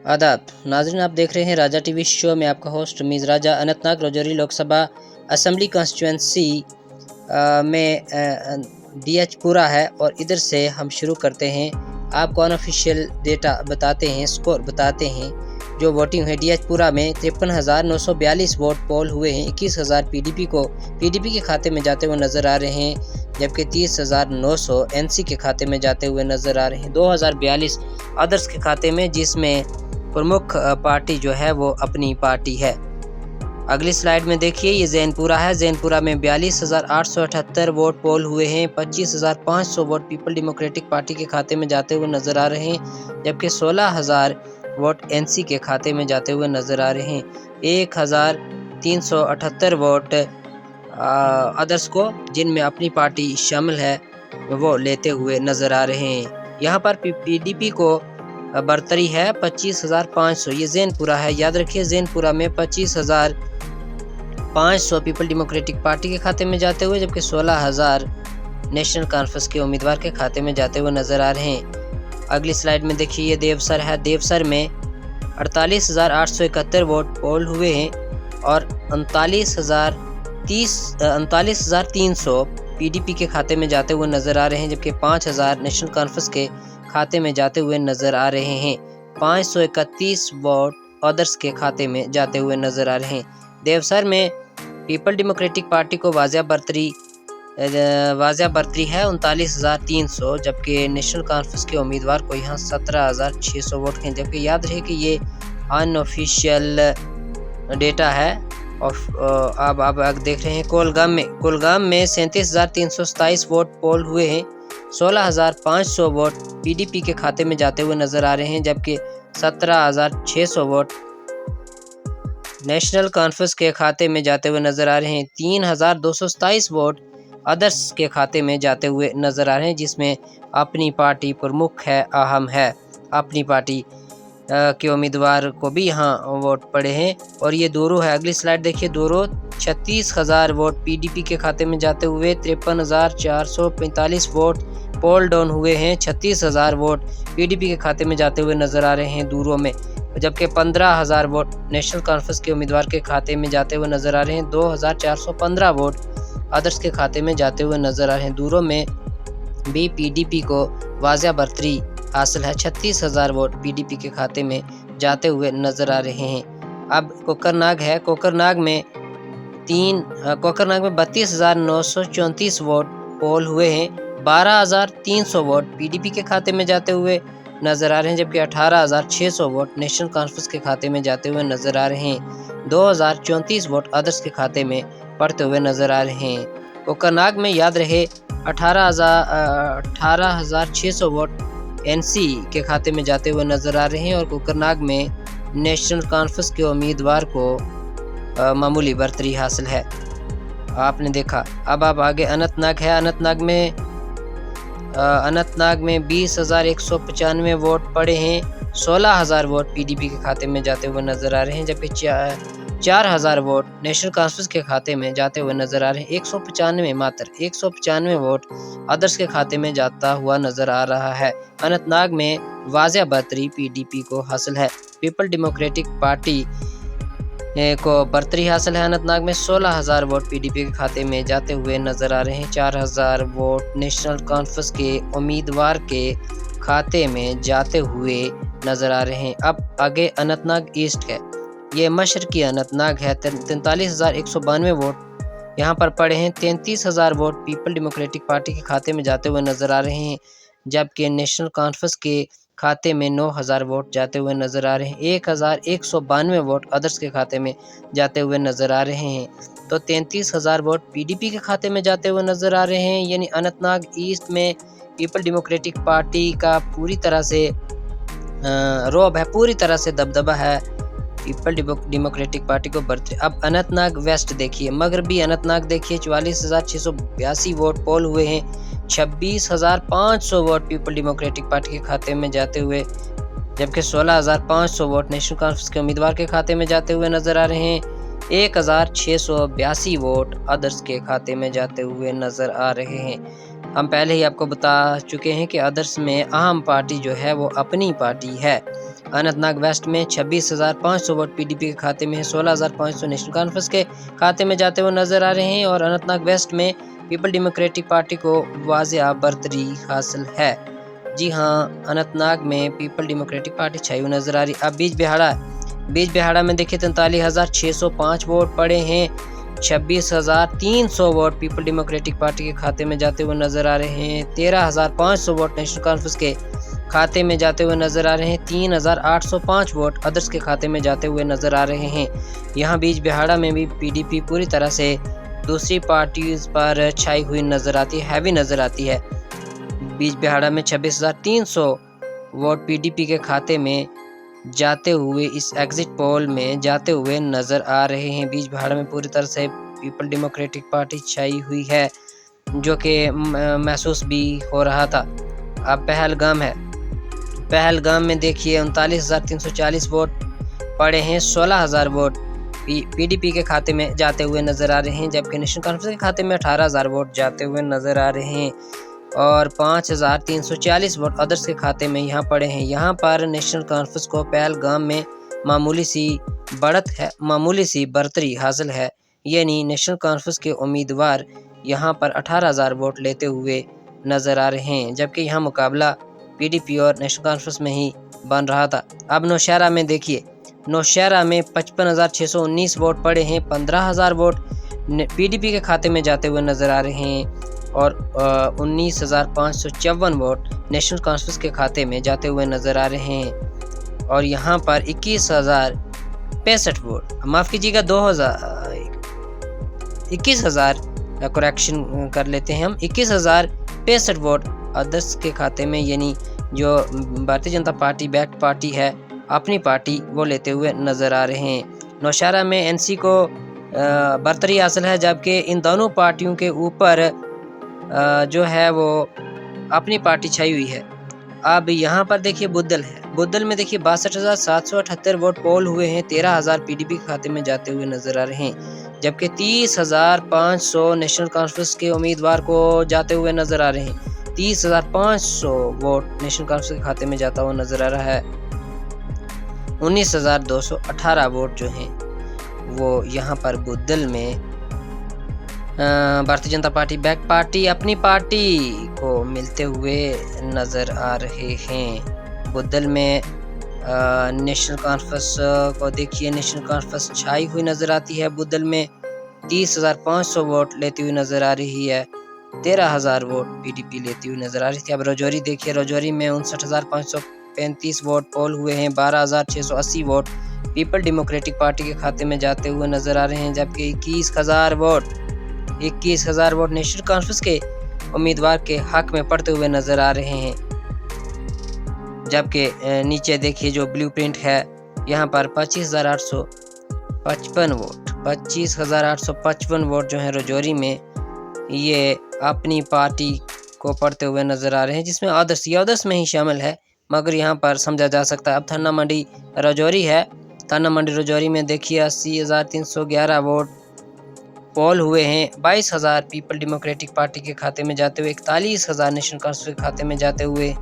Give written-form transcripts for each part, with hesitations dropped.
आदाब नाज़रीन, आप देख रहे हैं राजा टीवी शो में आपका होस्ट मीज़ राजा। अनंतनाग राजौरी लोकसभा असम्बली कॉन्स्टिट्यूंसी में DH पूरा है और इधर से हम शुरू करते हैं। आपको अनऑफिशियल डेटा बताते हैं, स्कोर बताते हैं। जो वोटिंग है DH पूरा में 53,942 वोट पोल हुए हैं। 21,000 PDP के खाते में जाते हुए नज़र आ रहे हैं, जबकि 30,900 NC के खाते में जाते हुए नज़र आ रहे हैं। 2,042 अदर्स के खाते में, जिसमें प्रमुख पार्टी जो है वो अपनी पार्टी है। अगली स्लाइड में देखिए, ये जैनपुरा है। जैनपुरा में 42,878 वोट पोल हुए हैं। 25,500 वोट पीपल डेमोक्रेटिक पार्टी के खाते में जाते हुए नज़र आ रहे हैं, जबकि 16,000 वोट NC के खाते में जाते हुए नज़र आ रहे हैं। 1,378 वोट अदर्स को, जिनमें अपनी पार्टी शामिल है, वो लेते हुए नज़र आ रहे हैं। यहाँ पर PDP को बरतरी है 25,500। ये जैनपुरा है, याद रखिए। जैनपुरा में 25,500 पीपल डेमोक्रेटिक पार्टी के खाते में जाते हुए, जबकि 16,000 नेशनल कॉन्फ्रेंस के उम्मीदवार के खाते में जाते हुए नज़र आ रहे हैं। अगली स्लाइड में देखिए, ये देवसर है। देवसर में 48,871 वोट पोल हुए हैं और 39,300 PDP के खाते में जाते हुए नज़र आ रहे हैं, जबकि 5,000 नेशनल कॉन्फ्रेंस के खाते में जाते हुए नज़र आ रहे हैं। 531 वोट अदर्स के खाते में जाते हुए नज़र आ रहे हैं। देवसर में पीपल डेमोक्रेटिक पार्टी को वाजिया बरतरी है 39,300, जबकि नेशनल कॉन्फ्रेंस के उम्मीदवार को यहाँ 17,600 वोट हैं। जबकि याद रहे कि ये अनऑफिशियल डेटा है। और अब आप देख रहे हैं कोलगाम में 37,327 वोट पोल हुए हैं। 16,500 वोट PDP के खाते में जाते हुए नज़र आ रहे हैं, जबकि 17,600 वोट नेशनल कॉन्फ्रेंस के खाते में जाते हुए नज़र आ रहे हैं। 3,227 वोट अदर्स के खाते में जाते हुए नज़र आ रहे हैं, जिसमें अपनी पार्टी प्रमुख है, अहम है। अपनी पार्टी के उम्मीदवार को भी यहाँ वोट पड़े हैं। और ये दूरो है। अगली स्लाइड देखिए। दूरो 36,000 वोट PDP के खाते में जाते हुए, 53,445 वोट पोल डाउन हुए हैं। 36,000 वोट PDP के खाते में जाते हुए नज़र आ रहे हैं दूरो में, जबकि 15,000 वोट नेशनल कॉन्फ्रेंस के उम्मीदवार के खाते में जाते हुए नज़र आ रहे हैं। 2,415 वोट अदर्स के खाते में जाते हुए नज़र आ रहे हैं। दूरो में भी PDP को वाजिया बरतरी हासिल है। 36,000 वोट PDP के खाते में जाते हुए नज़र आ रहे हैं। अब कोकरनाग है। कोकरनाग में 32,934 वोट पोल हुए हैं। 12,300 वोट PDP के खाते में जाते हुए नज़र आ रहे हैं, जबकि 18,600 वोट नेशनल कॉन्फ्रेंस के खाते में जाते हुए नज़र आ रहे हैं। 2,034 वोट अदर्स के खाते में पड़ते हुए नज़र आ रहे हैं। कोकरनाग में याद रहे 18,600 वोट NC के खाते में जाते हुए नज़र आ रहे हैं। और कोकरनाग में नेशनल कॉन्फ्रेंस के उम्मीदवार को मामूली बरतरी हासिल है, आपने देखा। अब आप आगे अनंतनाग है। अनंतनाग में 20,195 वोट पड़े हैं। 16,000 वोट PDP के खाते में जाते हुए नज़र आ रहे हैं, जबकि 4,000 वोट नेशनल कॉन्फ्रेंस के खाते में जाते हुए नज़र आ रहे हैं। 195 वोट अदर्स के खाते में जाता हुआ नज़र आ रहा है। अनंतनाग में वाजिया बरतरी PDP को हासिल है। पीपल डेमोक्रेटिक पार्टी को बरतरी हासिल है। अनंतनाग में 16,000 वोट PDP के खाते में जाते हुए नज़र आ रहे हैं। 4,000 वोट नेशनल कॉन्फ्रेंस के उम्मीदवार के खाते में जाते हुए नज़र आ रहे हैं। अब आगे अनंतनाग ईस्ट है। ये मशरकी अनंतनाग है। 43,192 वोट यहाँ पर पड़े हैं। 33,000 वोट पीपल डेमोक्रेटिक पार्टी के खाते में जाते हुए नज़र आ रहे हैं, जबकि नेशनल कॉन्फ्रेंस के खाते में 9,000 वोट जाते हुए नज़र आ रहे हैं। 1,192 वोट अदर्स के खाते में जाते हुए नज़र आ रहे हैं। तो 33,000 वोट PDP के खाते में जाते हुए नज़र आ रहे हैं। यानी अनंतनाग ईस्ट में पीपल डेमोक्रेटिक पार्टी का पूरी तरह से रोब है, पूरी तरह से दबदबा है पीपल डेमोक्रेटिक पार्टी को बरतरी। अब अनंतनाग वेस्ट देखिए। मगरबी अनंतनाग देखिए। 44,682 वोट पोल हुए हैं। 26,500 वोट पीपल डेमोक्रेटिक पार्टी के खाते में जाते हुए, जबकि 16,500 वोट नेशनल कॉन्फ्रेंस के उम्मीदवार के खाते में जाते हुए नज़र आ रहे हैं। 1,682 वोट अदर्स के खाते में जाते हुए नज़र आ रहे हैं। हम पहले ही आपको बता चुके हैं कि अदर्स में अहम पार्टी जो है वो अपनी पार्टी है। अनंत नाग वेस्ट में 26,500 वोट पीडीपी के खाते में है, 16,500 नेशनल कॉन्फ्रेंस के खाते में जाते हुए नजर आ रहे हैं और अनंत नाग वेस्ट में पीपल डेमोक्रेटिक पार्टी को वाज़ेह बढ़तरी हासिल है। जी हाँ, अनंतनाग में पीपल डेमोक्रेटिक पार्टी छाई हुई नजर आ रही। अब बीच बिहाड़ा में देखिए 43,605 वोट पड़े हैं, 26,300 वोट पीपल डेमोक्रेटिक पार्टी के खाते में जाते हुए नजर आ रहे हैं, 13,500 वोट नेशनल कॉन्फ्रेंस के खाते में जाते हुए नजर आ रहे हैं, 3,805 वोट अदर्स के खाते में जाते हुए नजर आ रहे हैं। यहाँ बीच बिहाड़ा में भी पीडीपी पूरी तरह से दूसरी पार्टियों पर छाई हुई नजर आती है, हैवी नजर आती है। बीच बिहाड़ा में 26,300 वोट पीडीपी के खाते में जाते हुए इस एग्जिट पोल में जाते हुए नजर आ रहे हैं। बीच बिहाड़ा में पूरी तरह से पीपल डेमोक्रेटिक पार्टी छाई हुई है, जो कि महसूस भी हो रहा था। अब पहलगाम में देखिए 39,340 वोट पड़े हैं, 16,000 वोट पीडीपी के खाते में जाते हुए नजर आ रहे हैं, जबकि नेशनल कॉन्फ्रेंस के खाते में 18,000 वोट जाते हुए नजर आ रहे हैं और 5,340 वोट अदर्स के खाते में यहाँ पड़े हैं। यहाँ पर नेशनल कॉन्फ्रेंस को पहलगाम में मामूली सी बढ़तरी हासिल है, यानी नेशनल कॉन्फ्रेंस के उम्मीदवार यहाँ पर 18,000 वोट लेते हुए नजर आ रहे हैं, जबकि यहाँ मुकाबला पीडीपी और नेशनल कॉन्फ्रेंस में ही बन रहा था। अब नौशहरा में देखिए, नौशहरा में 55,619 वोट पड़े हैं, 15,000 वोट पीडीपी के खाते में जाते हुए नजर आ रहे हैं और 19,554 वोट नेशनल कॉन्फ्रेंस के खाते में जाते हुए नजर आ रहे हैं और यहाँ पर 21,065 वोट, माफ़ कीजिएगा 21,000 करेक्शन कर लेते हैं हम, 21,065 वोट अदर्स के खाते में, यानी जो Bharatiya Janata party back party है, अपनी पार्टी, वो लेते हुए नज़र आ रहे हैं। नौशहरा में एनसी को बढ़तरी हासिल है, जबकि इन दोनों पार्टियों के ऊपर जो है वो अपनी पार्टी छाई हुई है। अब यहाँ पर देखिए बुद्धल में देखिए 62,778 वोट पोल हुए हैं, 13,000 पीडीपी के खाते में जाते हुए नजर आ रहे हैं, जबकि 30,500 नेशनल कॉन्फ्रेंस के उम्मीदवार को जाते हुए नजर आ रहे हैं। 30,500 वोट नेशनल कॉन्फ्रेंस के खाते में जाता हुआ नजर आ रहा है। 19,218 वोट जो हैं वो यहाँ पर बुद्धल में Bharatiya Janata party back party अपनी पार्टी को मिलते हुए नज़र आ रहे हैं। बुद्धल में नेशनल कॉन्फ्रेंस को देखिए, नेशनल कॉन्फ्रेंस छाई हुई नज़र आती है। बुद्धल में 30,500 वोट लेती हुई नज़र आ रही है, 13,000 वोट पीडीपी लेती हुई नज़र आ रही थी। अब रजौरी देखिए, रजौरी में 59,535 वोट पोल हुए हैं, 12,680 वोट पीपल डेमोक्रेटिक पार्टी के खाते में जाते हुए नज़र आ रहे हैं, जबकि 21,000 वोट नेशनल कॉन्फ्रेंस के उम्मीदवार के हक में पड़ते हुए नजर आ रहे हैं। जबकि नीचे देखिए जो ब्लूप्रिंट है, यहाँ पर 25,855 वोट जो है रजौरी में, ये अपनी पार्टी को पड़ते हुए नजर आ रहे हैं, जिसमें अदर्स में ही शामिल है, मगर यहाँ पर समझा जा सकता है। अब थाना मंडी रजौरी है, थाना मंडी रजौरी में देखिए 80,311 वोट पोल हुए हैं, 22,000 पीपल डेमोक्रेटिक पार्टी के खाते में जाते हुए, 41,000 नेशनल कॉन्फ्रेंस के खाते में जाते हुए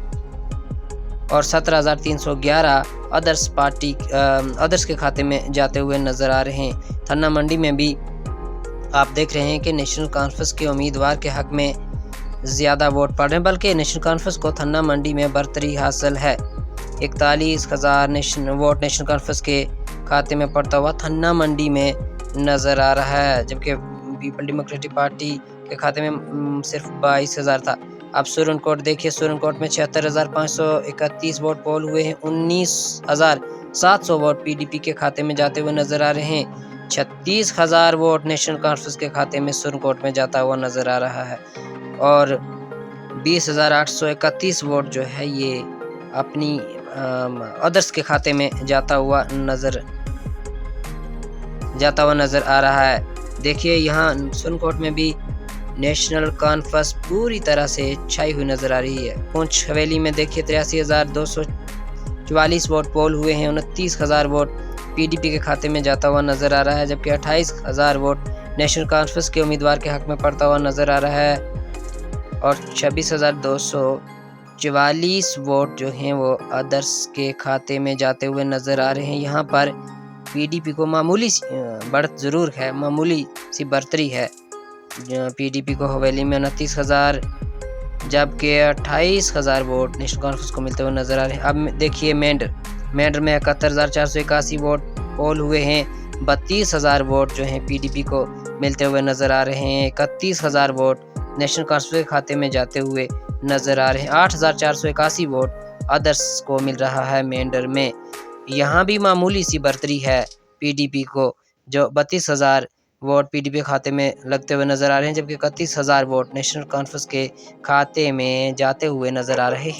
और 17,311 अदर्स के खाते में जाते हुए नजर आ रहे हैं। थाना मंडी में भी आप देख रहे हैं कि नेशनल कॉन्फ्रेंस के उम्मीदवार के हक में ज़्यादा वोट पड़ रहे हैं, बल्कि नेशनल कॉन्फ्रेंस को थाना मंडी में बढ़तरी हासिल है। 41,000 वोट नेशनल कॉन्फ्रेंस के खाते में पड़ता हुआ थाना मंडी में नज़र आ रहा है, जबकि पीपल डेमोक्रेटिक पार्टी के खाते में सिर्फ 22,000 था। अब सुरनकोट देखिए, सुरनकोट में 76,531 वोट पोल हुए हैं, 19,700 वोट पीडीपी के खाते में जाते हुए नज़र आ रहे हैं, 36,000 वोट नेशनल कॉन्फ्रेंस के खाते में सुरनकोट में जाता हुआ नज़र आ रहा है और 20,831 वोट जो है ये अपनी अदर्स के खाते में जाता हुआ नज़र आ रहा है। देखिए यहाँ सुरनकोट में भी नेशनल कॉन्फ्रेंस पूरी तरह से छाई हुई नज़र आ रही है। पुंछ हवेली में देखिए 83,244 वोट पोल हुए हैं, 29,000 वोट पीडीपी के खाते में जाता हुआ नज़र आ रहा है, जबकि 28,000 वोट नेशनल कॉन्फ्रेंस के उम्मीदवार के हक में पड़ता हुआ नज़र आ रहा है और 44 ووٹ جو ہیں وہ ادرس کے کھاتے میں جاتے ہوئے نظر آ رہے ہیں۔ یہاں پر پی ڈی پی کو معمولی بڑھت ضرور ہے، معمولی سی برتری ہے۔ پی ڈی پی کو حویلی میں 29,000 جبکہ 28,000 ووٹ نیشنل کانفرنس کو ملتے ہوئے نظر آ رہے ہیں۔ اب دیکھیے مینڈر میں 71,481 ووٹ پول ہوئے ہیں۔ 32,000 ووٹ جو ہیں پی ڈی پی کو ملتے ہوئے نظر آ رہے ہیں۔ 31,000 ووٹ نیشنل کانفرنس کے کھاتے میں جاتے ہوئے نظر آ رہے ہیں۔ 8,481 ووٹ ادرس کو مل رہا ہے مینڈر میں۔ یہاں بھی معمولی سی برتری ہے پی ڈی پی کو، جو 32,000 ووٹ پی ڈی پی کھاتے میں لگتے ہوئے نظر آ رہے ہیں، جبکہ 31,000 ووٹ نیشنل کانفرنس کے کھاتے میں جاتے ہوئے نظر آ رہے ہیں۔